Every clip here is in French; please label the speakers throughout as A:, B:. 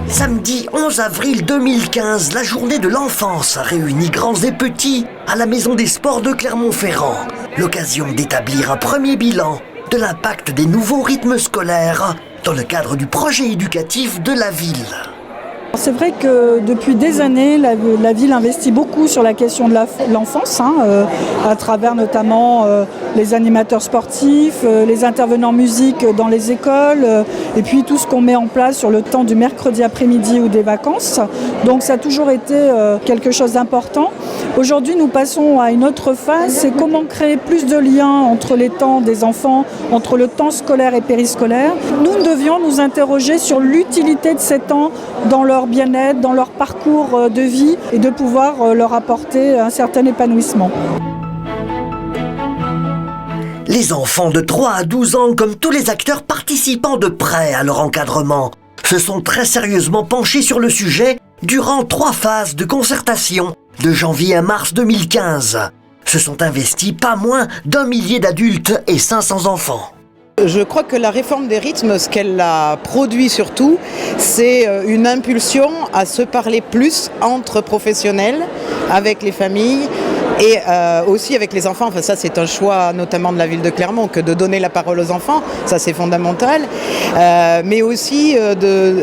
A: Samedi 11 avril 2015, la journée de l'enfance réunit grands et petits à la Maison des Sports de Clermont-Ferrand. L'occasion d'établir un premier bilan de l'impact des nouveaux rythmes scolaires dans le cadre du projet éducatif de la ville.
B: C'est vrai que depuis des années, la ville investit beaucoup sur la question de l'enfance, à travers notamment les animateurs sportifs, les intervenants musique dans les écoles, et puis tout ce qu'on met en place sur le temps du mercredi après-midi ou des vacances. Donc ça a toujours été quelque chose d'important. Aujourd'hui, nous passons à une autre phase, c'est comment créer plus de liens entre les temps des enfants, entre le temps scolaire et périscolaire. Nous devions nous interroger sur l'utilité de ces temps dans leur bien-être, dans leur parcours de vie et de pouvoir leur apporter un certain épanouissement.
A: Les enfants de 3 à 12 ans, comme tous les acteurs participant de près à leur encadrement, se sont très sérieusement penchés sur le sujet durant 3 phases de concertation de janvier à mars 2015. Se sont investis pas moins d'1 millier d'adultes et 500 enfants.
C: Je crois que la réforme des rythmes, ce qu'elle a produit surtout, c'est une impulsion à se parler plus entre professionnels, avec les familles et aussi avec les enfants. Enfin, ça, c'est un choix notamment de la ville de Clermont que de donner la parole aux enfants, ça c'est fondamental, mais aussi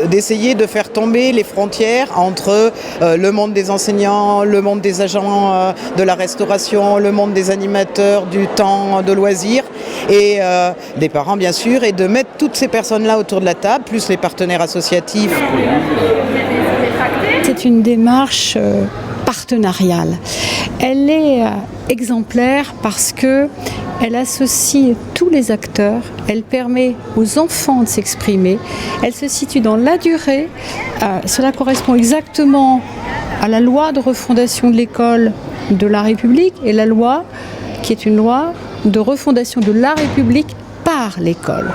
C: d'essayer de faire tomber les frontières entre le monde des enseignants, le monde des agents de la restauration, le monde des animateurs, du temps de loisirs et des parents bien sûr, et de mettre toutes ces personnes-là autour de la table, plus les partenaires associatifs.
D: C'est une démarche partenariale. Elle est exemplaire parce qu'elle associe tous les acteurs, elle permet aux enfants de s'exprimer, elle se situe dans la durée, cela correspond exactement à la loi de refondation de l'école de la République et la loi qui est une loi de refondation de la République par l'école.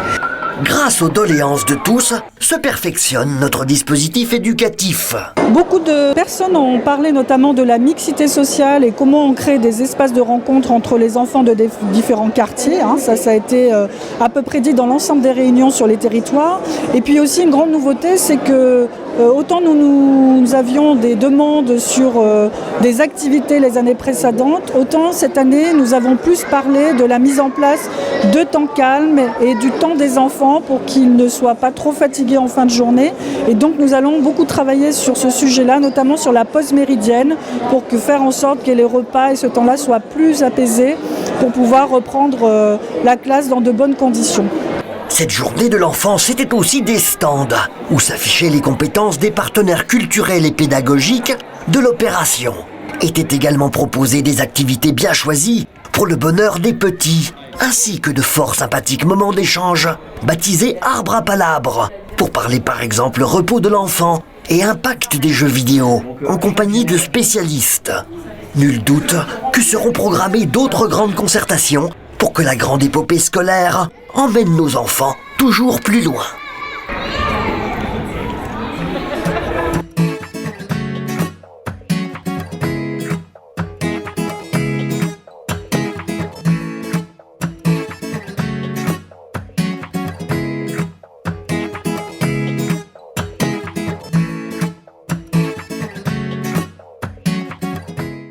A: Grâce aux doléances de tous, se perfectionne notre dispositif éducatif.
B: Beaucoup de personnes ont parlé notamment de la mixité sociale et comment on crée des espaces de rencontre entre les enfants de différents quartiers. Ça a été à peu près dit dans l'ensemble des réunions sur les territoires. Et puis aussi une grande nouveauté, c'est que autant nous avions des demandes sur des activités les années précédentes, autant cette année nous avons plus parlé de la mise en place de temps calme et du temps des enfants pour qu'ils ne soient pas trop fatigués en fin de journée. Et donc nous allons beaucoup travailler sur ce sujet-là, notamment sur la pause méridienne, pour faire en sorte que les repas et ce temps-là soient plus apaisés pour pouvoir reprendre la classe dans de bonnes conditions.
A: Cette journée de l'enfance, c'était aussi des stands où s'affichaient les compétences des partenaires culturels et pédagogiques de l'opération. Étaient également proposées des activités bien choisies pour le bonheur des petits, ainsi que de forts sympathiques moments d'échange baptisés Arbre à Palabre, pour parler par exemple repos de l'enfant et impact des jeux vidéo, en compagnie de spécialistes. Nul doute que seront programmées d'autres grandes concertations pour que la grande épopée scolaire emmène nos enfants toujours plus loin.